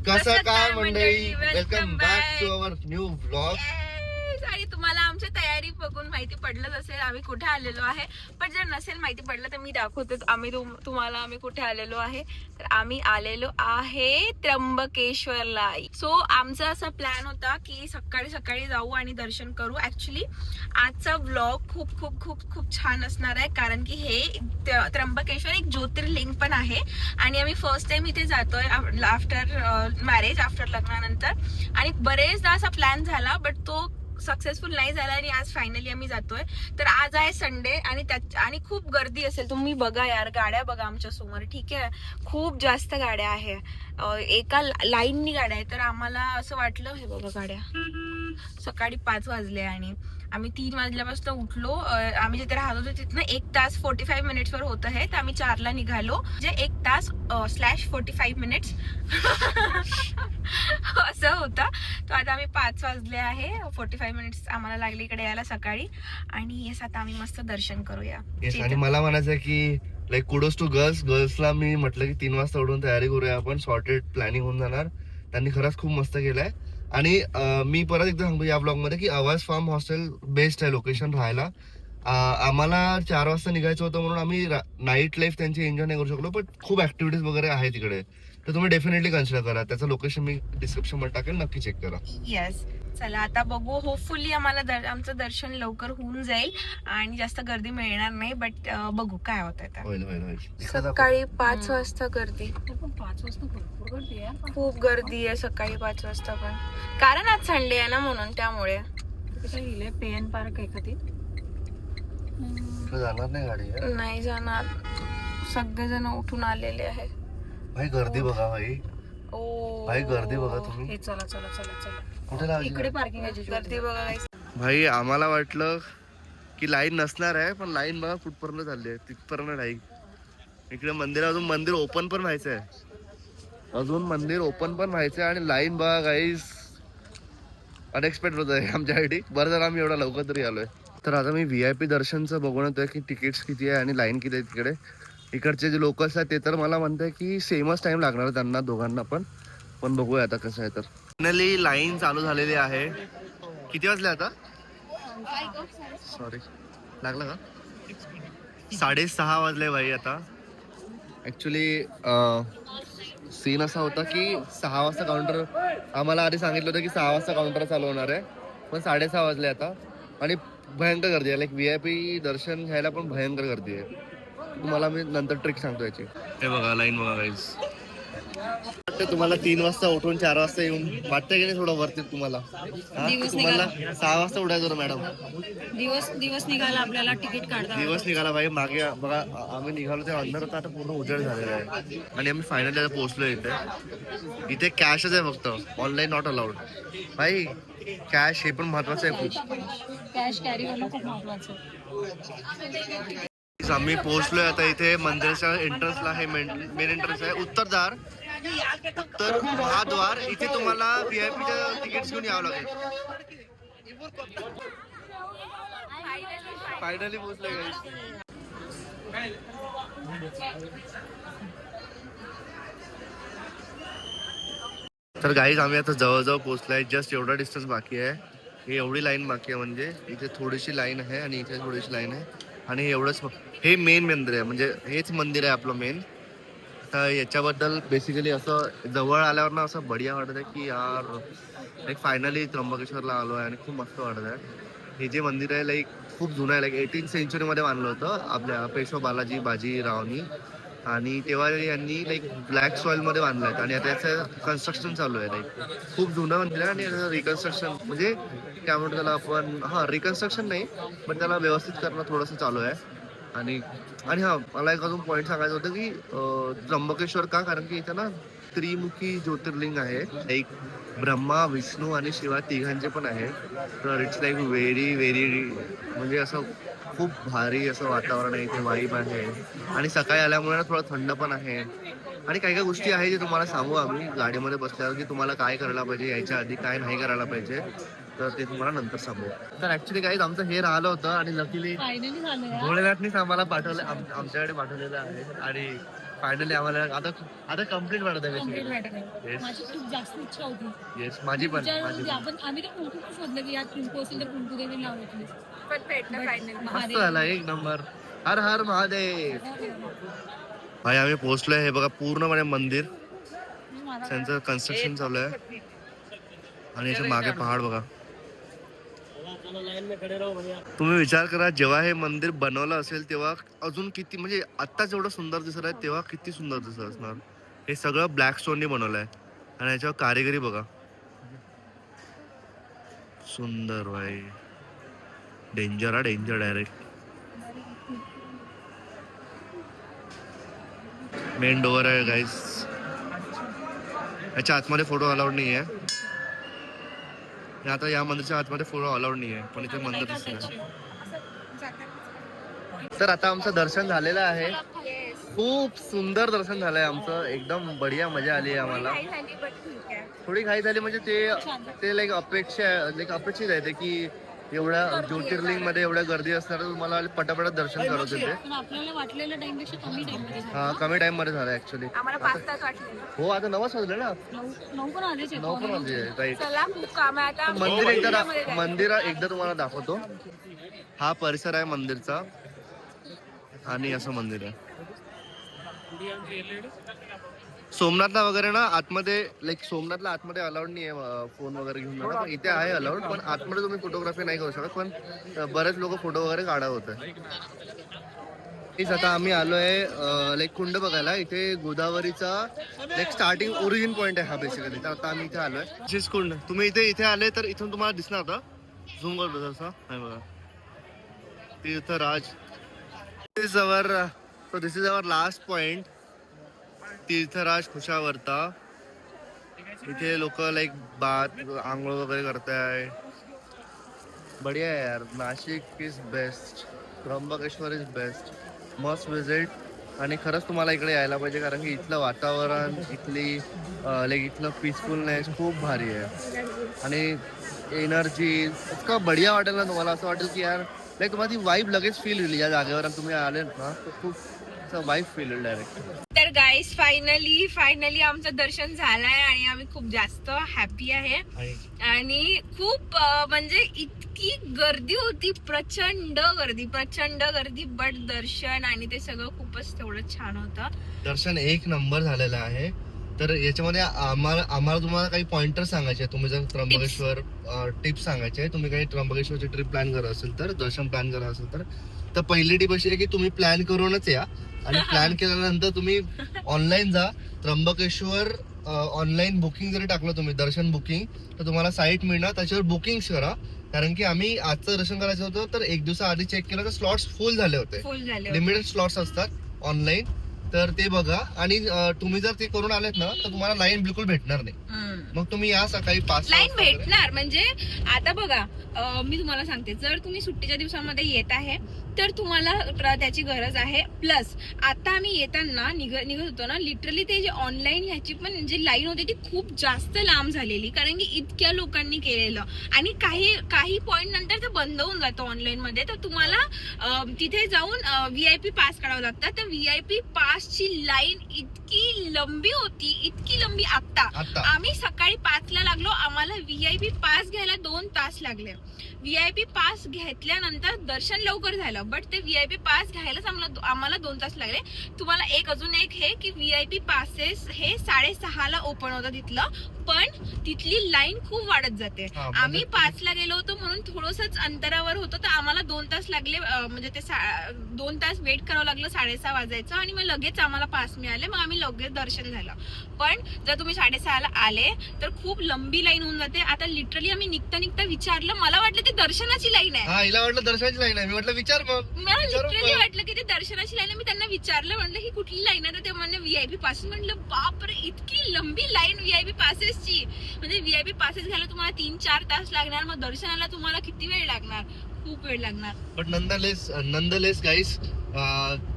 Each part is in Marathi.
कसं काय मंडळी, welcome back to our new vlog. आणि तुम्हाला आमची तयारी बघून माहिती पडलंच असेल आम्ही कुठे आलेलो आहे. पण जर नसेल माहिती पडलं तर मी दाखवते तुम्हाला आम्ही कुठे आलेलो आहे. तर आम्ही आलेलो आहे त्र्यंबकेश्वरला. सो आमचा असा प्लॅन होता की सकाळी सकाळी जाऊ आणि दर्शन करू. ऍक्च्युली आजचा व्लॉग खूप खूप खूप खूप छान असणार आहे, कारण की हे त्र्यंबकेश्वर एक ज्योतिर्लिंग पण आहे आणि आम्ही फर्स्ट टाइम इथे जातोय आफ्टर मॅरेज, आफ्टर लग्नानंतर. आणि बरेचदा असा प्लॅन झाला बट तो सक्सेसफुल नाही झाला आणि आज फायनली आम्ही जातोय. तर आज आहे संडे आणि खूप गर्दी असेल. तुम्ही बघा यार, गाड्या बघा आमच्या समोर, ठीक आहे, खूप जास्त गाड्या आहे, एका लाईननी गाड्या आहे. तर आम्हाला असं वाटलं, हे बघा गाड्या, सकाळी 5 वाजले आणि आम्ही 3 वाजल्यापासून उठलो. आम्ही जिथे राहत होतो तिथनं 1 तास 45 मिनिट्स वर होतं हे. तर आम्ही 4ला निघालो, म्हणजे 1 तास /45 मिनिट्स असं होतं. तर आता आम्ही 5 वाजले आहे, 45 मिनिट्स आम्हाला लागले इकडे यायला सकाळी. आणि येस, आता आम्ही मस्त दर्शन करूया. आणि मला म्हणायचं की लाईक कुडोज टू गर्ल्सला मी म्हटलं की 3 वाजता उठून तयारी करूया आपण, सॉर्टेड प्लॅनिंग होऊन जाणार. त्यांनी खरंच खूप मस्त केलंय. आणि मी परत एकदा सांगतो या ब्लॉग मध्ये की आवाज फार्म हॉस्टेल बेस्ट आहे लोकेशन राहायला. आम्हाला 4 वाजता निघायचं होतं म्हणून आम्ही नाईट लाईफ त्यांची एन्जॉय नाही करू शकलो, पण खूप ऍक्टिव्हिटीज वगैरे आहे तिकडे. तर तुम्ही डेफिनेटली कन्सिडर करा. त्याचं लोकेशन मी डिस्क्रिप्शन मध्ये टाकेल, नक्की चेक करा. येस, चला आता बघू. होपफुली आम्हाला आमचं दर्शन लवकर होऊन जाईल आणि जास्त गर्दी मिळणार नाही. बट बघू काय होत आहे. सकाळी 5 वाजता गर्दी, 5 वाजता भरपूर गर्दी आहे, खूप गर्दी आहे सकाळी 5 वाजता. पण कारण आज संडे आहे ना, म्हणून त्यामुळे. पेन पार्क आहे का ते? जाणार नाही गाडी, नाही जाणार. सगळेजण उठून आलेले आहे. भाई गर्दी बघा भाई, ओ भाई गर्दी बघा तुम्ही. चला चला चला चला, कुठे लावायची इकडे पार्किंग आहे, गर्दी बघा. भाई आम्हाला वाटलं की लाईन नसणार आहे, पण लाईन बघा कुठपर्यंत चालली आहे, तिथपर्यंत नाही. इकडे मंदिर, अजून मंदिर ओपन पण व्हायचं आहे, अजून मंदिर ओपन पण व्हायचं आहे. आणि लाईन बघा गाईज, अनएक्सपेक्टेड होत आहे आमच्यासाठी. बरं झालं आम्ही एवढा लवकर तरी आलोय. तर आता मी VIP दर्शनचं बघून येतोय की तिकीट्स किती आहे आणि लाईन किती आहे तिकडे. इकडचे जे लोकल्स आहेत ते तर मला म्हणताय की सेमच टाइम लागणार आहे त्यांना दोघांना पण बघूया आता कसं आहे. तर फायनली लाईन चालू झालेली आहे. किती वाजले आता? सॉरी, लागलं का? 6:30 वाजले भाई आता. ऍक्च्युली सीन असा होता की 6 वाजता काउंटर, आम्हाला आधी सांगितलं होतं की 6 वाजता काउंटर चालू होणार आहे, पण 6:30 वाजले आता. आणि भयंकर गर्दी आहे, लाईक VIP दर्शन घ्यायला पण भयंकर गर्दी आहे. तुम्हाला मी नंतर ट्रिक सांगतो याची. हे बघा लाईन बघा गाईज. वाटतं तुम्हाला 3 वाजता उठून 4 वाजता येऊन वाटतंय की नाही थोडं वरती तुम्हाला? तुम्हाला 6 वाजता उठायचं होतं मॅडम. दिवस निघाला, आपल्याला तिकीट काढता दिवस निघाला भाई. मागे बघा आम्ही निघालो ते अंधार होता, आता पूर्ण उजेड झालेला आहे. आणि आम्ही फायनली पोहोचलो इथे कॅशच आहे फक्त, ऑनलाईन नॉट अलाउड. भाई कॅश हे पण महत्वाचं आहे खूप. कॅश कॅरी करणं खूप महत्वाचं. आम्ही पोहोचलोय आता इथे मंदिराच्या एंट्रन्सला. हे मेन एंट्रन्स आहे, उत्तर महाद्वार. इथे तुम्हाला VIPच्या तिकीट्स घेऊन यावं लागेल. फायनली पोहोचलोय. तर गाईज आम्ही आता जवळजवळ पोहोचलोय. जस्ट एवढा डिस्टन्स बाकी आहे. ही एवढी लाईन बाकी आहे, म्हणजे इथे थोडीशी लाईन आहे आणि इथे थोडीशी लाईन आहे. आणि एवढंच हे मेन मंदिर आहे, म्हणजे हेच मंदिर आहे आपलं मेन. तर याच्याबद्दल बेसिकली असं जवळ आल्यावर ना असं बढिया वाटत आहे की यार एक फायनली त्र्यंबकेश्वरला आलो आहे आणि खूप मस्त वाटत आहे. हे जे मंदिर आहे लाईक खूप जुनं आहे, लाईक 18th सेंचुरीमध्ये बांधलं होतं आपल्या पेशवा बाजीरावनी. आणि तेव्हा यांनी लाईक ब्लॅक सॉइलमध्ये बांधलं आहे आणि आता याचं कन्स्ट्रक्शन चालू आहे. लाईक खूप जुनं मंदिर आहे आणि रिकन्स्ट्रक्शन, म्हणजे काय म्हणतो त्याला आपण, रिकन्स्ट्रक्शन नाही पण त्याला व्यवस्थित करणं थोडंसं चालू आहे. आणि हा मला एक अजून पॉईंट सांगायचं होतं की त्र्यंबकेश्वर का, कारण की इथं ना त्रिमुखी ज्योतिर्लिंग आहे, एक ब्रह्मा विष्णू आणि शिवा तिघांचे पण आहे. तर इट्स लाईक व्हेरी म्हणजे असं खूप भारी असं वातावरण आहे इथे, वाईब आहे. आणि सकाळी आल्यामुळे ना थोडं थंड पण आहे. आणि काही काही गोष्टी आहे जे तुम्हाला सांगू आम्ही गाडीमध्ये बसल्यावर की तुम्हाला काय करायला पाहिजे, यायच्या आधी काय नाही करायला पाहिजे, तर ते तुम्हाला नंतर सांगू. तर ऍक्च्युली काही आमचं हे राहिलं होतं आणि लकीली भोलेनाथनीच आम्हाला पाठवलं, आमच्याकडे पाठवलेलं आहे. आणि फायनली आम्हाला आता कम्प्लीट वाटत आहे कम्प्लीट basically. वाटत आहे. Yes. माझी खूप जास्त इच्छा होती. येस माझी पण आम्ही तर कुंकू पण शोधलं की यात कुंकू असेल तर कुंकू देवी लावायची. पण भेटलं फायनली. मस्त झाला एक नंबर. हर हर महादेव. भाई आम्ही पोहोचलोय. हे बघा पूर्णपणे मंदिर त्यांचं कन्स्ट्रक्शन चालू आहे आणि याच्या मागे पहाड बघा. तुम्ही विचार करा जेव्हा हे मंदिर बनवलं असेल तेव्हा अजून किती म्हणजे आता जेवढं सुंदर दिसत आहे तेव्हा किती सुंदर दिसत असणार. हे सगळं ब्लॅक स्टोननी बनवलं आहे आणि याच्यावर कारिगिरी बघा. सुंदर भाई. डेंजर हा डेंजर डायरेक्ट. मेन डोअर आहे गाईस. याच्या आतमध्ये फोटो अलाउड नाही आहे. आता या मंदिरच्या आतमध्ये फोटो अलाउड नाही आहे पण इथे मंदिर दिसतंय. तर आता आमचं दर्शन झालेलं आहे. खूप सुंदर दर्शन झालंय आमचं. एकदम बढिया मजा आली आम्हाला. थोडी घाई झाली म्हणजे ते लाईक अपेक्षित आहे ते की एवढ्या ज्योतिर्लिंग मध्ये एवढ्या गर्दी असणार तुम्हाला पटापट दर्शन करत होते. पण आपल्याला वाटलेल्या टाइमपेक्षा कमी टाइममध्ये झालं. हा कमी टाइम मध्ये झालं ऍक्च्युली. आम्हाला 5 तास वाटले. हो आता 9 वाजले ना. 9 पण आलेच 9 पण वाजले राईट. चला खूप काम आहे आता. मंदिर एकदा तुम्हाला दाखवतो. हा परिसर आहे मंदिरचा आणि असं मंदिर आहे. सोमनाथला वगैरे ना आतमध्ये लाईक सोमनाथला आतमध्ये अलाउड नाही आहे फोन वगैरे घेऊन जाणं. पण इथे आहे अलाउड पण आतमध्ये तुम्ही फोटोग्राफी नाही करू शकत. पण बरेच लोक फोटो वगैरे काढत होते. आता आम्ही आलोय लाईक कुंड बघायला. इथे गोदावरीचा लाईक स्टार्टिंग ओरिजिन पॉइंट आहे हा बेसिकली. तर आता आम्ही इथे आलोय. जिस कुंड तुम्ही इथे आले तर इथून तुम्हाला दिसणार होता. झूम करतो तसा बघा. तीर्थराज. दिस इज अवर लास्ट पॉइंट. तीर्थराज खुशावर्ता. इथे लोक लाईक आंघोळ वगैरे करताय. बढिया आहे यार. Nashik is best. Trimbakeshwar is best. Must visit. आणि खरंच तुम्हाला इकडे यायला पाहिजे कारण की इथलं वातावरण इथलं पीसफुलनेस खूप भारी आहे आणि एनर्जी इतकं बढिया वाटेल ना तुम्हाला. असं वाटेल की यार लाईक तुम्हाला ती वाईब लगेच फील होईल या जागेवर तुम्ही आले ना. खूप वाईब फील होईल डायरेक्ट. तर गाईस फायनली आमचं दर्शन झालंय आणि आम्ही खूप जास्त हॅपी आहे. आणि खूप म्हणजे इतकी गर्दी होती. प्रचंड गर्दी बट दर्शन आणि ते सगळं खूपच तेवढं छान होतं. दर्शन एक नंबर झालेलं आहे. तर याच्यामध्ये आम्हाला तुम्हाला काही पॉइंटर सांगायचे. तुम्ही जर त्र्यंबकेश्वर टिप्स सांगायचे. तुम्ही काही त्र्यंबकेश्वरची ट्रिप प्लॅन करत असेल तर दर्शन प्लॅन करत असेल तर पहिली टिप अशी आहे की तुम्ही प्लॅन करूनच या. आणि प्लॅन केल्यानंतर तुम्ही ऑनलाईन जा. त्र्यंबकेश्वर ऑनलाईन बुकिंग जरी टाकलं तुम्ही दर्शन बुकिंग तर तुम्हाला साईट मिळणार. त्याच्यावर बुकिंग करा. कारण की आम्ही आजचं दर्शन करायचं होतं तर एक दिवसा आधी चेक केलं तर स्लॉट्स फुल झाले होते. लिमिटेड स्लॉट्स असतात ऑनलाईन. तर ते बघा. आणि तुम्ही जर ते करून आलेत ना तर तुम्हाला लाईन बिलकुल भेटणार नाही. मग तुम्ही या सकाळी 5 लाईन भेटणार म्हणजे आता बघा मी तुम्हाला सांगते. जर तुम्ही सुट्टीच्या दिवसामध्ये येत आहे तर तुम्हाला त्याची गरज आहे. प्लस आता आम्ही येताना निघत होतो ना लिटरली ते जे ऑनलाईन ह्याची पण जी लाईन होती ती खूप जास्त लांब झालेली कारण की इतक्या लोकांनी केलेलं. आणि काही पॉइंट नंतर ते बंद होऊन जातं ऑनलाईन मध्ये. तर तुम्हाला तिथे जाऊन VIP पास काढावं लागतं. तर VIP पासची लाईन इतकी लंबी होती. आता आम्ही सकाळी 5 ला लागलो. आम्हाला VIP पास घ्यायला 2 तास लागले. VIP पास घेतल्यानंतर दर्शन लवकर झालं बट ते VIP पास घ्यायलाच आम्हाला 2 तास लागले. तुम्हाला अजून एक हे की VIP पासेस हे 6:30 ला ओपन होतं तिथलं. पण तिथली लाईन खूप वाढत जाते. आम्ही 5 ला गेलो होतो म्हणून थोडंसंच अंतरावर होतं तर आम्हाला 2 तास लागले. म्हणजे ते 2 तास वेट करावं लागलं. 6:30 वाजायचं आणि मग लगेच आम्हाला पास मिळाले. मग आम्ही लगेच दर्शन झालं. पण जर तुम्ही 6:30 ला आले तर खूप लंबी लाईन होऊन जाते. आता लिटरली आम्ही निघता विचारलं. मला वाटलं ते दर्शनाची लाईन आहे. हिला वाटलं दर्शनाची लाईन आहे. मी म्हटलं विचार मग. मला लिटरली वाटलं की ते दर्शनाची लाईन आहे. मी त्यांना विचारलं म्हटलं ही कुठली लाईन आहे तर ते म्हणले VIP पास. म्हटलं बापरे इतकी लंबी लाईन VIP पासेसची. म्हणजे VIP पासेस घ्यायला तुम्हाला 3-4 तास लागणार. मग दर्शनाला तुम्हाला किती वेळ लागणार. खूप वेळ लागणार. बट नंदलेस गाईस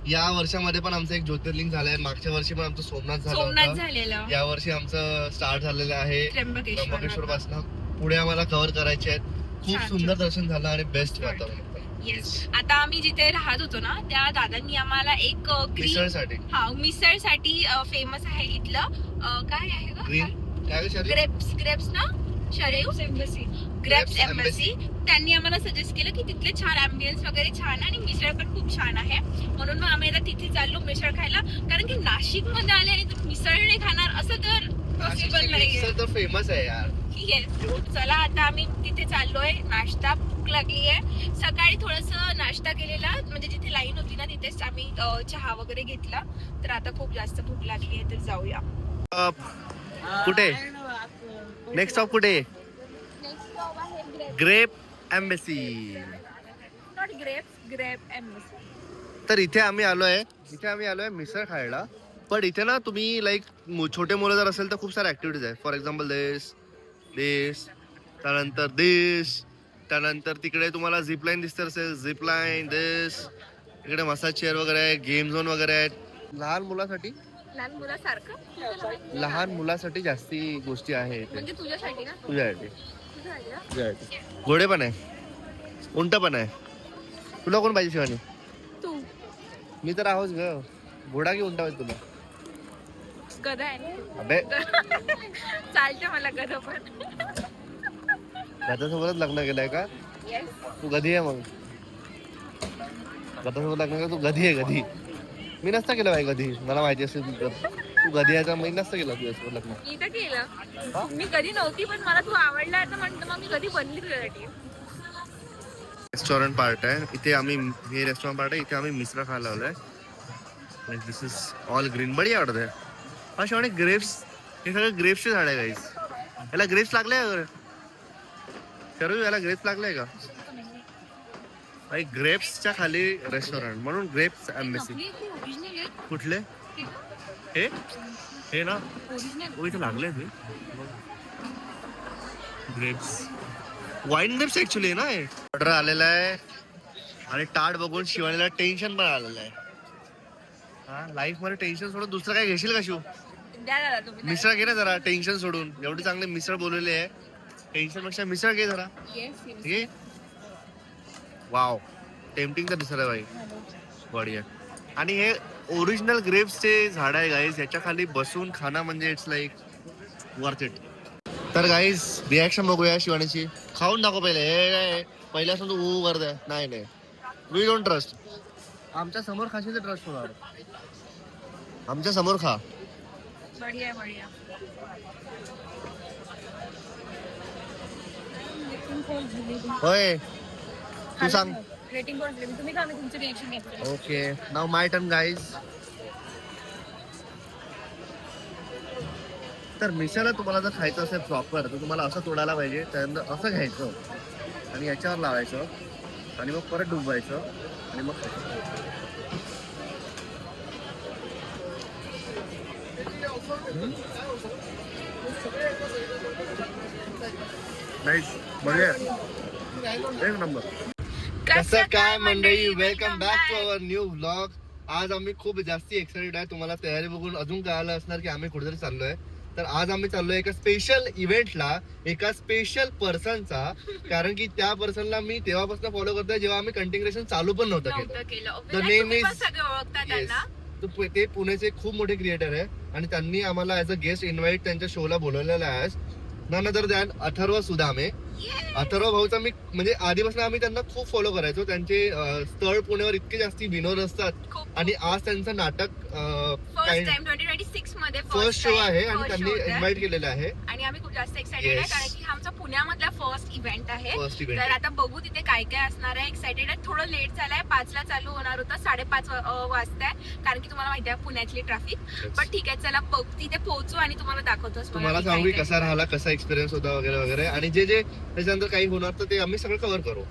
या वर्षामध्ये पण आमचं एक ज्योतिर्लिंग झालंय. मागच्या वर्षी पण आमचं सोमनाथ झालेलं. या वर्षी आमचं स्टार्ट झालेलं आहे त्र्यंबकेश्वर पासून. पुढे आम्हाला कव्हर करायचे आहेत. खूप सुंदर दर्शन झालं आणि बेस्ट वातावरण. येस. आता आम्ही जिथे राहत होतो ना त्या दादांनी आम्हाला एक मिसळसाठी मिसळसाठी फेमस आहे इथलं काय आहे ग्रीन काय ग्रेप्स ना शरेव एम्बसी ग्रेप्स एम्बसी त्यांनी आम्हाला सजेस्ट केलं की तिथले छान अँबियन्स वगैरे छान आहे आणि मिसळ पण खूप छान आहे म्हणून मग आम्ही आता तिथे चाललो मिसळ खायला कारण की नाशिक मध्ये आले आणि तुम्ही मिसळ नाही खाणार असं तर पॉसिबल नाहीये. तर फेमस आहे यार. येस. चला आता आम्ही तिथे चाललोय नाश्ता भूक लागली आहे सकाळी थोडस नाश्ता केलेला म्हणजे जिथे लाईन होती ना तिथेच आम्ही चहा वगैरे घेतला तर आता खूप जास्त भूक लागली आहे तर जाऊया. कुठे नेक्स्ट स्टॉप कुठे नेक्स्ट स्टॉप आहे grape embassy. Not grape embassy. तर इथे आम्ही आलोय मिसळ खायला पण इथे ना तुम्ही लाईक छोटे मुलं जर असेल तर खूप सारे ऍक्टिव्हिटीज आहे फॉर एक्झाम्पल दिस त्यानंतर त्यानंतर तिकडे तुम्हाला झिपलाईन दिसत असेल झिपलाईन इकडे मसाज चेअर वगैरे आहे गेम झोन वगैरे आहेत लहान मुलासाठी जास्ती गोष्टी आहे इथे म्हणजे तुझ्यासाठी ना तुझ्यासाठी घोडे पण आहे उंट पण आहे तुला कोण पाहिजे शिवानी तू मी तर आहोच ग घोडा की उंटा पाहिजे तुला गधा आहे अबे चालते मला गधा पण गधासोबतच लग्न केलंय का येस तू गधी आहे मग गधासोबत लग्न केलं तू गधी आहे गधी मी नसता केलं बाई गधी मला माहिती असेल तू गधी आहे मी नसतं केलं तुझ्यासोबत लग्न मी तर केलं मी कधी नव्हती पण मला तू आवडला तर म्हणतो मग मी कधी बनली तुझ्यासाठी. रेस्टॉरंट पार्ट आहे इथे आम्ही हे रेस्टॉरंट पार्ट आहे इथे आम्ही मिसळ खायला आलोय दिस इज ऑल ग्रीन बढी आवडत आहे हा शेवटी ग्रेप्स हे सगळं ग्रेप्सचे झाड आहे गाईस याला ग्रेप्स लागले याला ग्रेप्स लागलाय का भाई ग्रेप्सच्या खाली रेस्टॉरंट म्हणून ग्रेप्स एम्बेसी कुठले हे ना इथे लागले ग्रेप्स वाईन ग्रेप्स ऍक्च्युली ना ऑर्डर आलेला आहे आणि टाट बघून शिवानीला टेन्शन पण आलेलं आहे हा लाईफ मध्ये टेन्शन सोडून दुसरं काय घेशील का शिव द्या दादा तुम्ही मिसळ घे ना जरा टेन्शन सोडून एवढी चांगली मिसळ बोललेली आहे टेन्शन पेक्षा मिसळ घे जरा घे वाव टेम्पटिंग तर दिसत आहे बाई बढिया आणि हे ओरिजिनल ग्रेप्सचे झाड आहे गाईज याच्या खाली बसून खाणं म्हणजे इट्स लाईक वर्थ इट. तर गाईज रिॲक्शन बघूया शिवानीची खाऊन दाखव पहिले पहिल्यापासून तू करते नाही वी डोंट ट्रस्ट आमच्या समोर खाशील तर ट्रस्ट होणार आमच्या समोर खा बढिया होय तू सांग रेटिंग कोण दिली तुम्ही का मी तुमचं रिएक्शन घेतलं ओके नाव माय टर्न गाईज. तर मिसळला तुम्हाला जर खायचं असेल प्रॉपर तर तुम्हाला असं तोडायला पाहिजे त्यानंतर असं घ्यायचं आणि याच्यावर लावायचं आणि मग परत डुबवायचं आणि मग नाईस बघूया एक नंबर. कसं काय मंडळी welcome back to our new vlog. आज आम्ही खूप जास्ती एक्साइटेड आहे तुम्हाला तयारी बघून अजून कळालं असणार की आम्ही कुठेतरी चाललोय तर आज आम्ही चाललोय एका स्पेशल इव्हेंटला एका स्पेशल पर्सनचा कारण की त्या पर्सनला मी तेव्हापासून फॉलो करतोय जेव्हा आम्ही कंटिन्युएशन चालू पण नव्हतं केलं. द नेम इज ते पुण्याचे खूप मोठे क्रिएटर आहे आणि त्यांनी आम्हाला ऍज अ गेस्ट इन्व्हाइट त्यांच्या शोला बोलवलेला आहे none other than Atharva Sudame. Atharva भाऊचा मी म्हणजे आधीपासून आम्ही त्यांना खूप फॉलो करायचो त्यांचे स्थळ पुण्यावर इतके जास्ती विनोद असतात आणि आज त्यांचं नाटक फर्स्ट शो आहे आणि त्यांनी इन्व्हाइट केलेलं आहे आणि आम्ही खूप जास्त एक्साइटेड आहे कारण की हा आमचा पुण्यामधला फर्स्ट इव्हेंट आहे तर आता बघू तिथे काय काय असणार आहे. एक्साइटेड आहे. थोडं लेट झालंय 5ला चालू होणार होतं 5:30 वाजताय कारण की तुम्हाला माहिती आहे पुण्यातली ट्रॅफिक पण ठीक आहे चला तिथे पोहोचू आणि तुम्हाला दाखवतो. तुम्हाला सांगू कसा राहिला कसा एक्सपिरियन्स होता वगैरे वगैरे आणि जे जे त्याच्यानंतर काही होणार तर ते आम्ही सगळं कव्हर करू.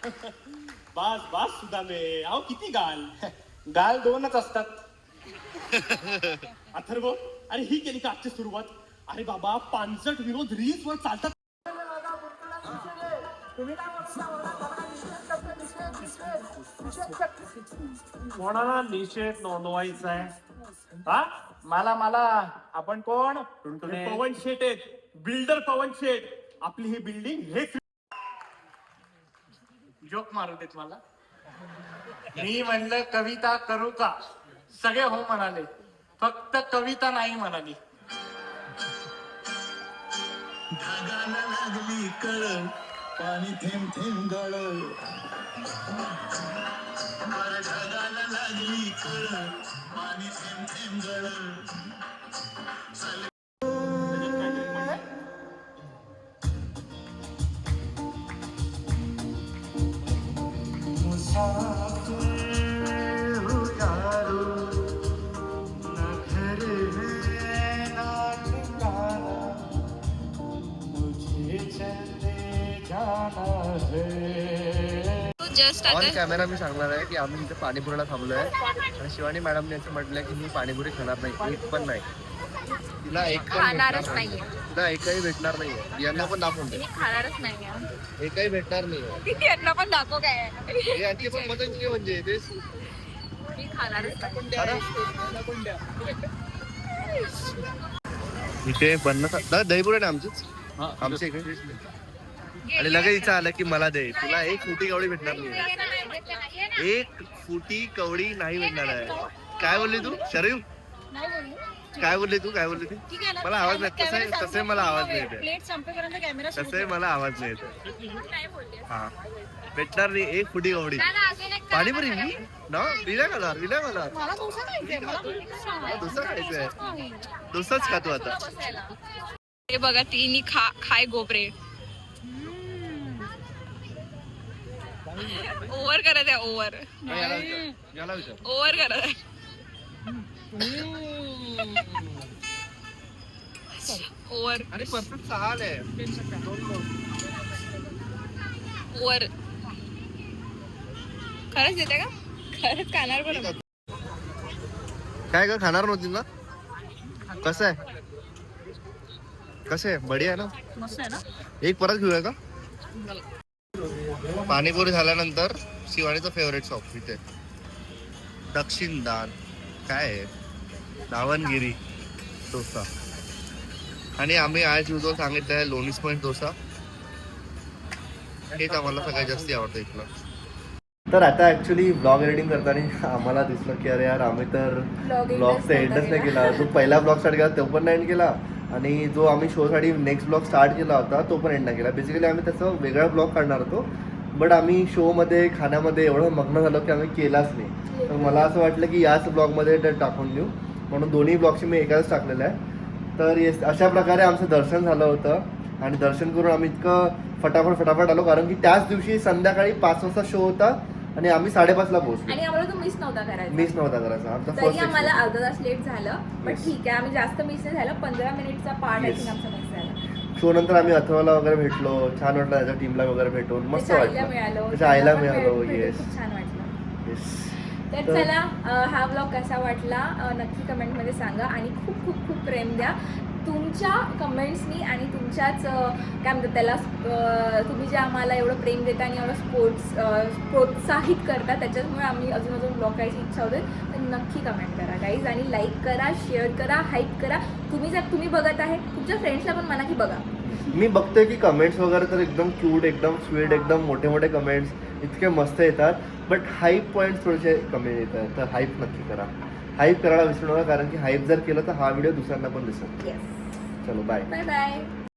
बास बास सुदामे, अहो किती गाल. गाल 2च असतात. अथर्व, अरे ही केली का आजची सुरुवात? अरे बाबा, 65 विनोद रील्स वर चालतात. कोणाला निषेध नोंदवायचा आहे? हा मला मला आपण कोण? हे पवन शेट आहेत, बिल्डर पवन शेट. आपली ही बिल्डिंग हेच. जोक मारू देत मला. मी म्हणलं कविता करू का? सगळे हो म्हणाले, फक्त कविता नाही म्हणाली. ढगाला लागली कळ, पाणी थेंब थेंब गळ. ढगाला लागली कळ, पाणी थेंब थेंब गळ. जस्ट ऑन आता कॅमेरा मी सांगणार आहे की आम्ही इथे पाणीपुरीला थांबलोय आणि शिवानी मॅडमने असं म्हटलंय की मी पाणीपुरी खाणार नाही, एक पण नाही. तिला एक पण खाणारच भेटणार नाही. नाहीये. तिला एकही भेटणार नाहीये. यांना पण दाखवून दे, मी खाणारच नाही एकही भेटणार नाहीये. यांना पण दाखव काय हे यांची पण मदत केली म्हणजे तेच मी खाणारच नाही. खरं. इथे बनणं दहीपुरी ना आमचीच आमच्या इकडे. आणि लगेच इथं आलं की मला दे, तुला एक फुटी कवडी भेटणार नाही. एक फुटी कवडी नाही भेटणार आहे. काय बोलली तू शरीफ? नाही बोलू. काय बोलली तू? काय बोलली ती? ठीक आहे ना? मला आवाज नाही कॅमेरा तसे संपतो. मला आवाज नाही येते. प्लेट संपेपर्यंत कॅमेरा सुरू तसे मला आवाज नाही येते. नाही बोलली. हा भेटणार नाही एक फुटी कवडी. पाणीपुरी मी ना विना कलर मला डोसा खायचंय. मला डोसा खायचंय. डोसाच खातो आता. हे बघा तिन्ही खाय गोपरे. ओव्हर करत आहे ओव्हर याला विचार. ओव्हर करत आहे. ओव्हर आणि परफेक्ट चाल आहे. ओव्हर खरंच येते का? खरंच खाणार पण काय का खाणार नव्हती ना? कसं आहे? कसं आहे? बढिया आहे ना? मस्त आहे ना? एक परत घेऊया का? पाणीपुरी झाल्यानंतर शिवानीचं फेवरेट शॉप इथे दक्षिण दान काय आहे दावणगिरी डोसा. आणि आम्ही आज जो सांगितलं आहे लोणीस पॉईंट डोसा, हेच आम्हाला सगळ्यात जास्त आवडतं इथलं. तर आता ॲक्च्युली ब्लॉग एडिटिंग करताना आम्हाला दिसलं की अरे यार आम्ही तर ब्लॉगचा एंडच नाही केला. जो पहिला ब्लॉग स्टार्ट केला तो पण नाही एंड केला आणि जो आम्ही शोसाठी नेक्स्ट ब्लॉग स्टार्ट केला होता तो पण एंड नाही केला. बेसिकली आम्ही त्याचं वेगळा ब्लॉग काढणार होतो, बट आम्ही शोमध्ये खाण्यामध्ये एवढं मग्न झालो की आम्ही केलाच नाही. तर मला असं वाटलं की याच ब्लॉगमध्ये ते टाकून देऊ, म्हणून दोन्ही ब्लॉगशी मी एकाच टाकलेलं आहे. तर येस अशा प्रकारे आमचं दर्शन झालं होतं आणि दर्शन करून आम्ही इतकं फटाफट आलो कारण की त्याच दिवशी संध्याकाळी 5 वाजता शो होता आणि आम्ही 5:30ला पोहोचलो. आणि आम्हाला तो मिस नव्हता करायचा. मिस नव्हता करायचा आमचा तरी फर्स्ट आम्हाला अर्धा तास लेट झालं, पण Yes. ठीक आहे आम्ही जास्त मिस नाही झालं. 15 मिनिटचा पार्ट आय Yes. थिंक आमचा मिस झाला. शो नंतर आम्ही अथर्वला वगैरे भेटलो, छान वाटलं त्याच्या टीमला वगैरे भेटून, मस्त त्याच्या आईला वाटलं मिळालो, त्याच्या आईला त्यांना पण मिळालो. भेटून येस खूप छान वाटलं. येस. तर तर- चला हा ब्लॉग कसा वाटला नक्की कमेंटमध्ये सांगा आणि खूप खूप खूप प्रेम द्या. तुमच्या कमेंट्सनी आणि तुमच्याच काय म्हणतात त्याला तुम्ही जे आम्हाला एवढं प्रेम देता आणि एवढं प्रोत्साहित करता त्याच्यामुळे आम्ही अजून ब्लॉग करायची इच्छा होते. तर नक्की कमेंट करा गाईज आणि लाईक करा, शेअर करा, हाईप करा. तुम्ही बघत आहे तुमच्या फ्रेंड्सला पण म्हणा की बघा. मी बघतोय की कमेंट्स वगैरे तर एकदम क्यूट, एकदम स्वीट, एकदम मोठे मोठे कमेंट्स इतके मस्त येतात, बट हाईप पॉईंट्स थोडेसे कमी येतात. तर हाईप नक्की करा, हाईप करायला विसरू नका कारण की हाईप जर केलं तर हा व्हिडिओ दुसऱ्यांना पण दिसेल. येस, चलो बाय. Bye bye.